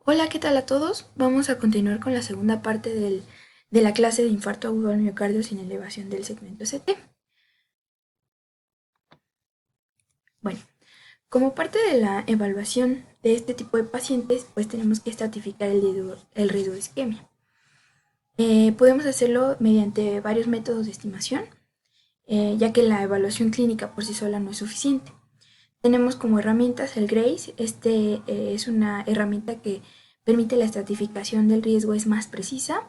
Hola, ¿qué tal a todos? Vamos a continuar con la segunda parte de la clase de infarto agudo al miocardio sin elevación del segmento ST. Bueno, como parte de la evaluación de este tipo de pacientes, pues tenemos que estratificar el riesgo de isquemia. Podemos hacerlo mediante varios métodos de estimación, ya que la evaluación clínica por sí sola no es suficiente. Tenemos como herramientas el GRACE. Es una herramienta que permite la estratificación del riesgo, es más precisa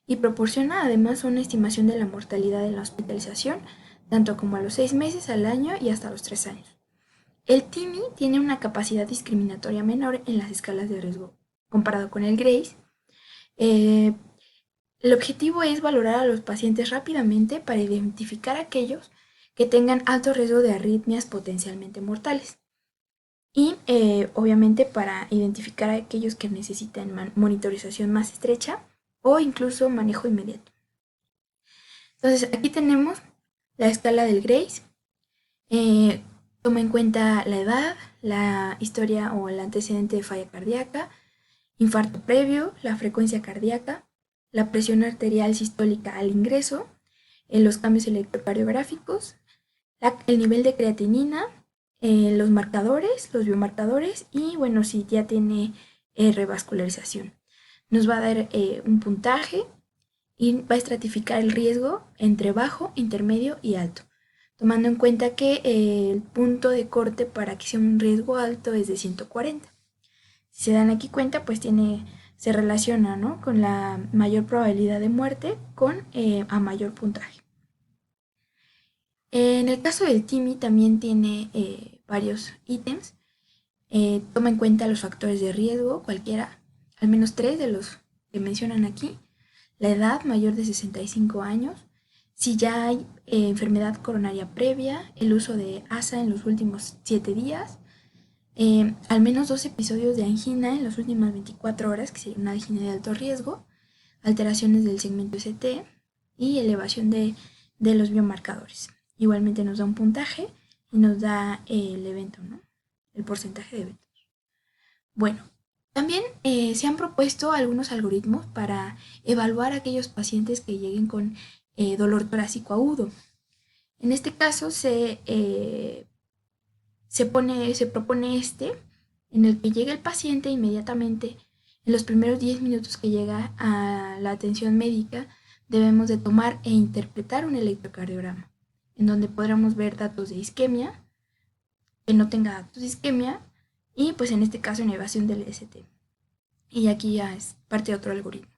y proporciona además una estimación de la mortalidad en la hospitalización, tanto como a los 6 meses, al año y hasta los 3 años. El TIMI tiene una capacidad discriminatoria menor en las escalas de riesgo comparado con el GRACE. Eh, el objetivo es valorar a los pacientes rápidamente para identificar aquellos que tengan alto riesgo de arritmias potencialmente mortales y obviamente para identificar a aquellos que necesitan monitorización más estrecha o incluso manejo inmediato. Entonces, aquí tenemos la escala del Grace. Eh, Toma en cuenta la edad, la historia o el antecedente de falla cardíaca, infarto previo, la frecuencia cardíaca, la presión arterial sistólica al ingreso, los cambios electrocardiográficos, el nivel de creatinina, los marcadores, los biomarcadores y bueno, si ya tiene revascularización. Nos va a dar un puntaje y va a estratificar el riesgo entre bajo, intermedio y alto, tomando en cuenta que el punto de corte para que sea un riesgo alto es de 140. Si se dan aquí cuenta, pues se relaciona, ¿no?, con la mayor probabilidad de muerte con a mayor puntaje. En el caso del TIMI también tiene varios ítems. Toma en cuenta los factores de riesgo, cualquiera, al menos 3 de los que mencionan aquí, la edad mayor de 65 años, si ya hay enfermedad coronaria previa, el uso de ASA en los últimos 7 días, al menos 2 episodios de angina en las últimas 24 horas, que sería una angina de alto riesgo, alteraciones del segmento ST y elevación de los biomarcadores. Igualmente nos da un puntaje y nos da el evento, ¿no?, el porcentaje de eventos. Bueno, también se han propuesto algunos algoritmos para evaluar a aquellos pacientes que lleguen con dolor torácico agudo. En este caso se propone en el que llega el paciente inmediatamente. En los primeros 10 minutos que llega a la atención médica, debemos de tomar e interpretar un electrocardiograma, en donde podremos ver datos de isquemia, que no tenga datos de isquemia, y pues en este caso elevación del ST. Y aquí ya es parte de otro algoritmo.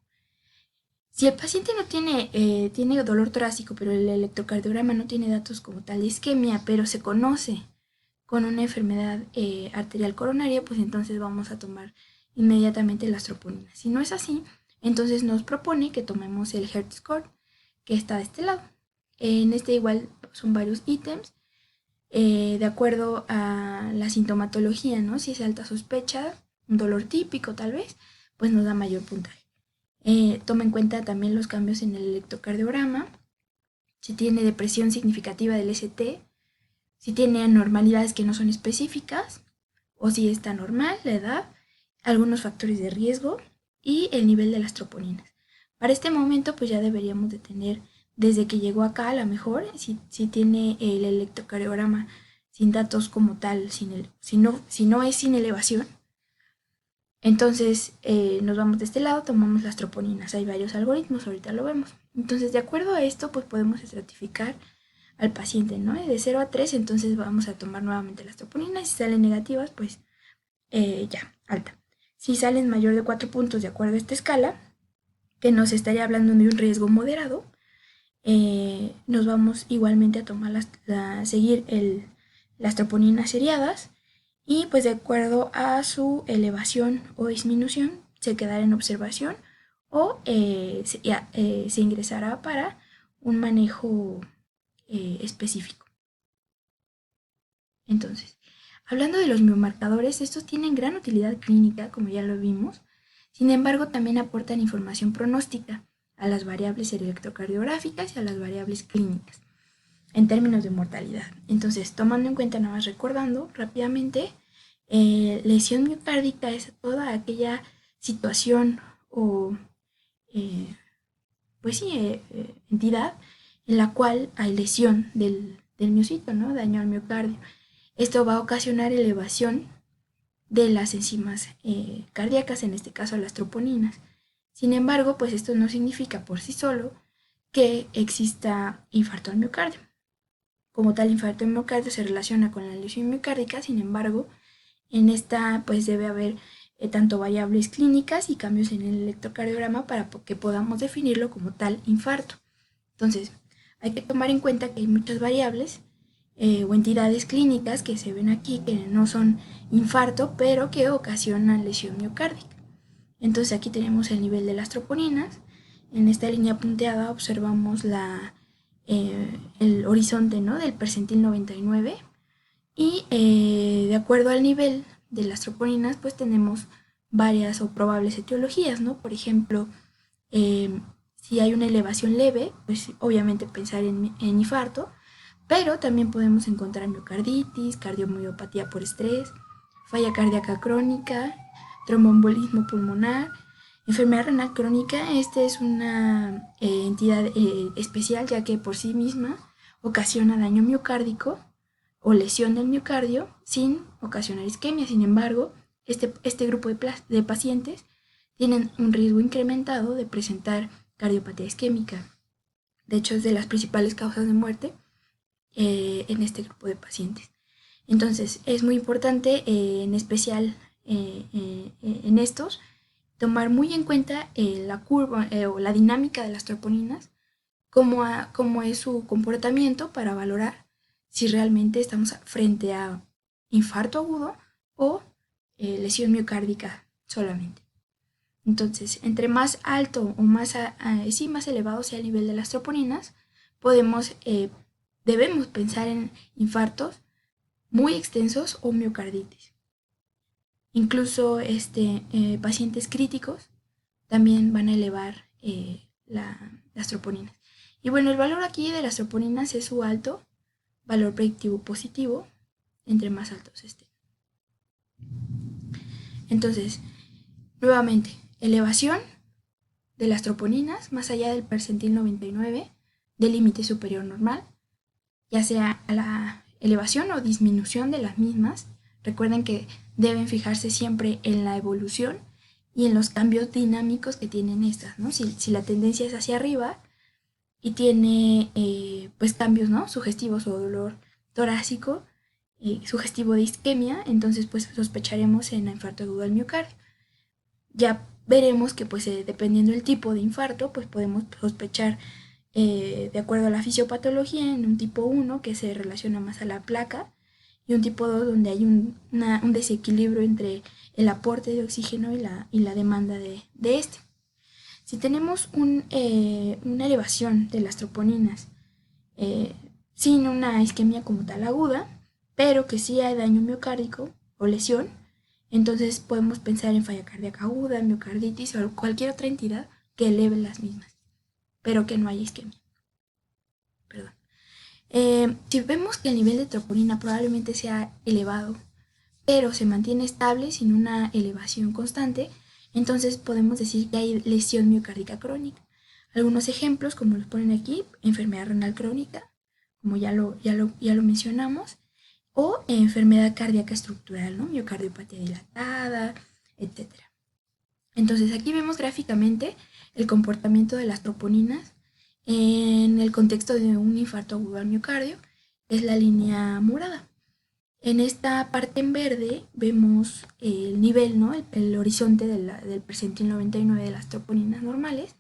Si el paciente no tiene dolor torácico, pero el electrocardiograma no tiene datos como tal de isquemia, pero se conoce con una enfermedad arterial coronaria, pues entonces vamos a tomar inmediatamente las troponinas. Si no es así, entonces nos propone que tomemos el Hertz score, que está de este lado. En este igual son varios ítems, de acuerdo a la sintomatología, ¿no? Si es alta sospecha, un dolor típico tal vez, pues nos da mayor puntaje. Toma en cuenta también los cambios en el electrocardiograma, si tiene depresión significativa del ST, si tiene anormalidades que no son específicas, o si está normal, la edad, algunos factores de riesgo y el nivel de las troponinas. Para este momento, pues ya deberíamos de tener, desde que llegó acá, a lo mejor, si tiene el electrocardiograma sin datos como tal, si no es sin elevación, entonces nos vamos de este lado, tomamos las troponinas. Hay varios algoritmos, ahorita lo vemos. Entonces, de acuerdo a esto, pues podemos estratificar al paciente, ¿no? De 0 a 3, entonces vamos a tomar nuevamente las troponinas. Si salen negativas, pues ya, alta. Si salen mayor de 4 puntos de acuerdo a esta escala, que nos estaría hablando de un riesgo moderado, nos vamos igualmente a tomar seguir las troponinas seriadas y pues de acuerdo a su elevación o disminución se quedará en observación o se ingresará para un manejo específico. Entonces, hablando de los biomarcadores, estos tienen gran utilidad clínica, como ya lo vimos. Sin embargo, también aportan información pronóstica a las variables electrocardiográficas y a las variables clínicas en términos de mortalidad. Entonces, tomando en cuenta, nada más recordando rápidamente, lesión miocárdica es toda aquella situación o entidad en la cual hay lesión del miocito, ¿no? Daño al miocardio. Esto va a ocasionar elevación de las enzimas cardíacas, en este caso las troponinas. Sin embargo, pues esto no significa por sí solo que exista infarto al miocardio. Como tal, infarto al miocardio se relaciona con la lesión miocárdica, sin embargo, en esta pues debe haber tanto variables clínicas y cambios en el electrocardiograma para que podamos definirlo como tal infarto. Entonces, hay que tomar en cuenta que hay muchas variables o entidades clínicas que se ven aquí que no son infarto, pero que ocasionan lesión miocárdica. Entonces aquí tenemos el nivel de las troponinas. En esta línea punteada observamos el horizonte, ¿no?, del percentil 99 y de acuerdo al nivel de las troponinas pues tenemos varias o probables etiologías, ¿no? Por ejemplo, si hay una elevación leve, pues obviamente pensar en infarto, pero también podemos encontrar miocarditis, cardiomiopatía por estrés, falla cardíaca crónica, tromboembolismo pulmonar, enfermedad renal crónica. Esta es una entidad especial, ya que por sí misma ocasiona daño miocárdico o lesión del miocardio sin ocasionar isquemia. Sin embargo, este grupo de pacientes tienen un riesgo incrementado de presentar cardiopatía isquémica. De hecho, es de las principales causas de muerte en este grupo de pacientes. Entonces, es muy importante, en especial en estos, tomar muy en cuenta la curva o la dinámica de las troponinas, cómo es su comportamiento para valorar si realmente estamos frente a infarto agudo o lesión miocárdica solamente. Entonces, entre más alto o más elevado sea el nivel de las troponinas, debemos pensar en infartos muy extensos o miocarditis. Incluso pacientes críticos también van a elevar las troponinas. Y bueno, el valor aquí de las troponinas es su alto valor predictivo positivo, entre más altos estén. Entonces, nuevamente, elevación de las troponinas más allá del percentil 99 del límite superior normal, ya sea a la elevación o disminución de las mismas. Recuerden que deben fijarse siempre en la evolución y en los cambios dinámicos que tienen estas, ¿no? Si la tendencia es hacia arriba y tiene pues cambios, ¿no?, sugestivos o dolor torácico, sugestivo de isquemia, entonces pues sospecharemos en infarto agudo al miocardio. Ya veremos que pues dependiendo del tipo de infarto, pues podemos sospechar de acuerdo a la fisiopatología en un tipo 1 que se relaciona más a la placa y un tipo 2 donde hay un desequilibrio entre el aporte de oxígeno y la demanda de este. Si tenemos una elevación de las troponinas sin una isquemia como tal aguda, pero que sí hay daño miocárdico o lesión, entonces podemos pensar en falla cardíaca aguda, miocarditis o cualquier otra entidad que eleve las mismas, pero que no haya isquemia. Perdón. Si vemos que el nivel de troponina probablemente sea elevado, pero se mantiene estable sin una elevación constante, entonces podemos decir que hay lesión miocárdica crónica. Algunos ejemplos, como los ponen aquí: enfermedad renal crónica, como ya lo mencionamos, o enfermedad cardíaca estructural, ¿no?, miocardiopatía dilatada, etc. Entonces aquí vemos gráficamente el comportamiento de las troponinas en el contexto de un infarto agudo al miocardio, es la línea morada. En esta parte en verde vemos el nivel, ¿no?, el horizonte del percentil 99 de las troponinas normales,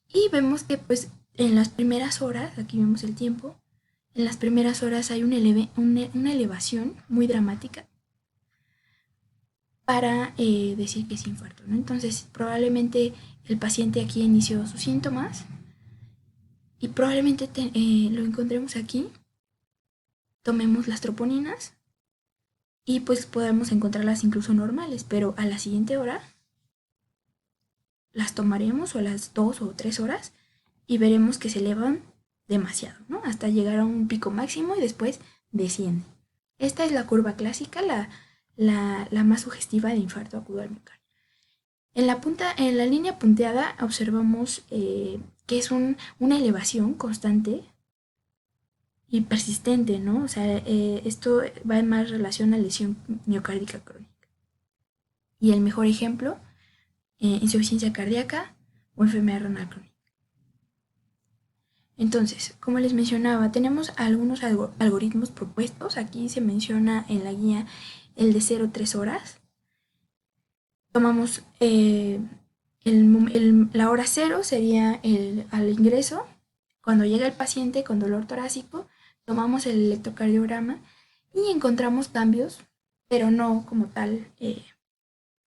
y vemos que pues en las primeras horas, aquí vemos el tiempo, en las primeras horas hay una elevación muy dramática para decir que es infarto, ¿no? Entonces probablemente el paciente aquí inició sus síntomas y probablemente lo encontremos aquí, tomemos las troponinas y pues podemos encontrarlas incluso normales, pero a la siguiente hora las tomaremos, o a las 2 o 3 horas, y veremos que se elevan demasiado, ¿no?, hasta llegar a un pico máximo y después desciende. Esta es la curva clásica, la más sugestiva de infarto agudo al miocardio. En la línea punteada observamos que es una elevación constante y persistente, ¿no? O sea, esto va en más relación a lesión miocárdica crónica. Y el mejor ejemplo, insuficiencia cardíaca o enfermedad renal crónica. Entonces, como les mencionaba, tenemos algunos algoritmos propuestos. Aquí se menciona en la guía el de 0-3 horas. Tomamos la hora 0 sería al ingreso. Cuando llega el paciente con dolor torácico, tomamos el electrocardiograma y encontramos cambios, pero no como tal,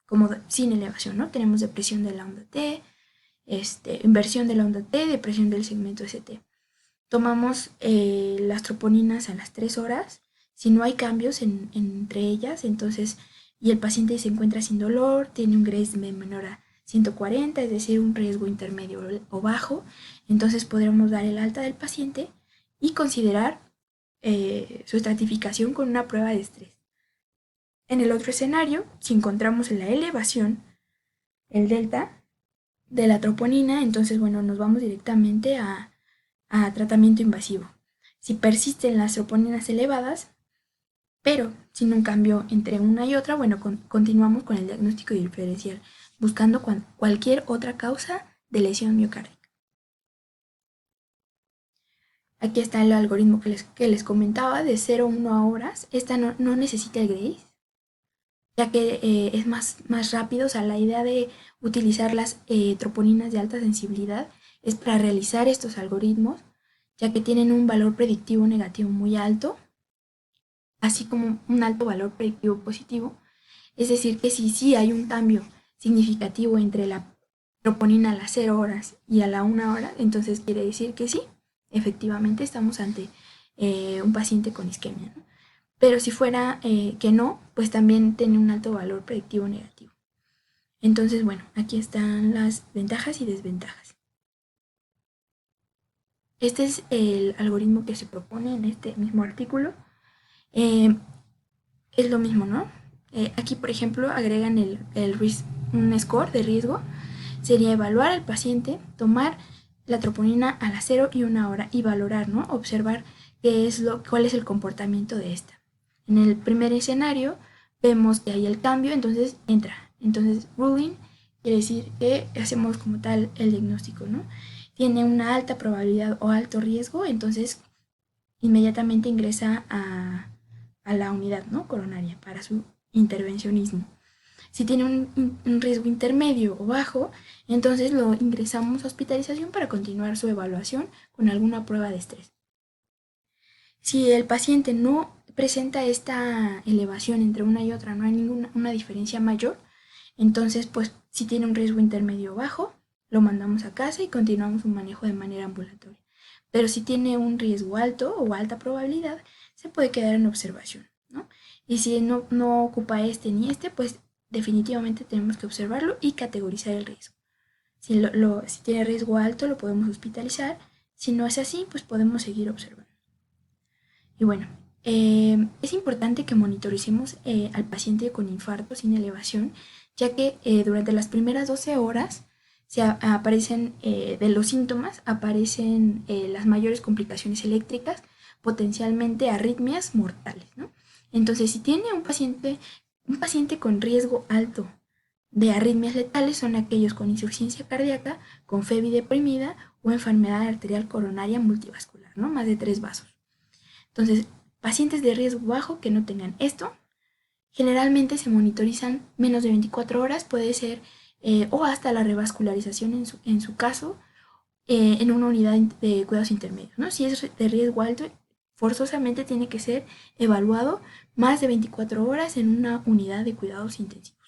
como sin elevación, ¿no? Tenemos depresión de la onda T, inversión de la onda T, depresión del segmento ST. Tomamos las troponinas a las 3 horas. Si no hay cambios entre ellas, entonces, y el paciente se encuentra sin dolor, tiene un Grace menor a 140, es decir, un riesgo intermedio o bajo, entonces podremos dar el alta del paciente y considerar su estratificación con una prueba de estrés. En el otro escenario, si encontramos la elevación, el delta de la troponina, entonces, bueno, nos vamos directamente a tratamiento invasivo. Si persisten las troponinas elevadas, pero sin un cambio entre una y otra, bueno, continuamos con el diagnóstico diferencial, buscando cualquier otra causa de lesión miocárdica. Aquí está el algoritmo que les comentaba de 0-1 horas. Esta no necesita el Grace, ya que es más rápido. O sea, la idea de utilizar las troponinas de alta sensibilidad es para realizar estos algoritmos, ya que tienen un valor predictivo negativo muy alto, así como un alto valor predictivo positivo. Es decir, que si sí hay un cambio significativo entre la troponina a las 0 horas y a la 1 hora, entonces quiere decir que sí, efectivamente estamos ante un paciente con isquemia, ¿no? Pero si fuera que no, pues también tiene un alto valor predictivo negativo. Entonces, bueno, aquí están las ventajas y desventajas. Este es el algoritmo que se propone en este mismo artículo. Es lo mismo, ¿no? Aquí, por ejemplo, agregan un score de riesgo. Sería evaluar al paciente, tomar la troponina a las 0 y 1 hora y valorar, ¿no? Observar cuál es el comportamiento de esta. En el primer escenario vemos que hay el cambio, entonces entra. Entonces, ruling quiere decir que hacemos como tal el diagnóstico, ¿no? Tiene una alta probabilidad o alto riesgo, entonces inmediatamente ingresa a la unidad, ¿no?, coronaria para su intervencionismo. Si tiene un riesgo intermedio o bajo, entonces lo ingresamos a hospitalización para continuar su evaluación con alguna prueba de estrés. Si el paciente no presenta esta elevación entre una y otra, no hay una diferencia mayor, entonces, pues, si tiene un riesgo intermedio o bajo, lo mandamos a casa y continuamos su manejo de manera ambulatoria. Pero si tiene un riesgo alto o alta probabilidad, se puede quedar en observación, ¿no? Y si no ocupa este ni este, pues definitivamente tenemos que observarlo y categorizar el riesgo. Si tiene riesgo alto, lo podemos hospitalizar. Si no es así, pues podemos seguir observando. Y bueno, es importante que monitoricemos al paciente con infarto sin elevación, ya que durante las primeras 12 horas aparecen de los síntomas, aparecen las mayores complicaciones eléctricas, potencialmente arritmias mortales, ¿no? Entonces, si tiene un paciente con riesgo alto de arritmias letales, son aquellos con insuficiencia cardíaca, con FEBI deprimida o enfermedad arterial coronaria multivascular, ¿no? Más de 3 vasos. Entonces, pacientes de riesgo bajo que no tengan esto, generalmente se monitorizan menos de 24 horas, puede ser o hasta la revascularización en su caso, en una unidad de cuidados intermedios, ¿no? Si es de riesgo alto, forzosamente tiene que ser evaluado más de 24 horas en una unidad de cuidados intensivos.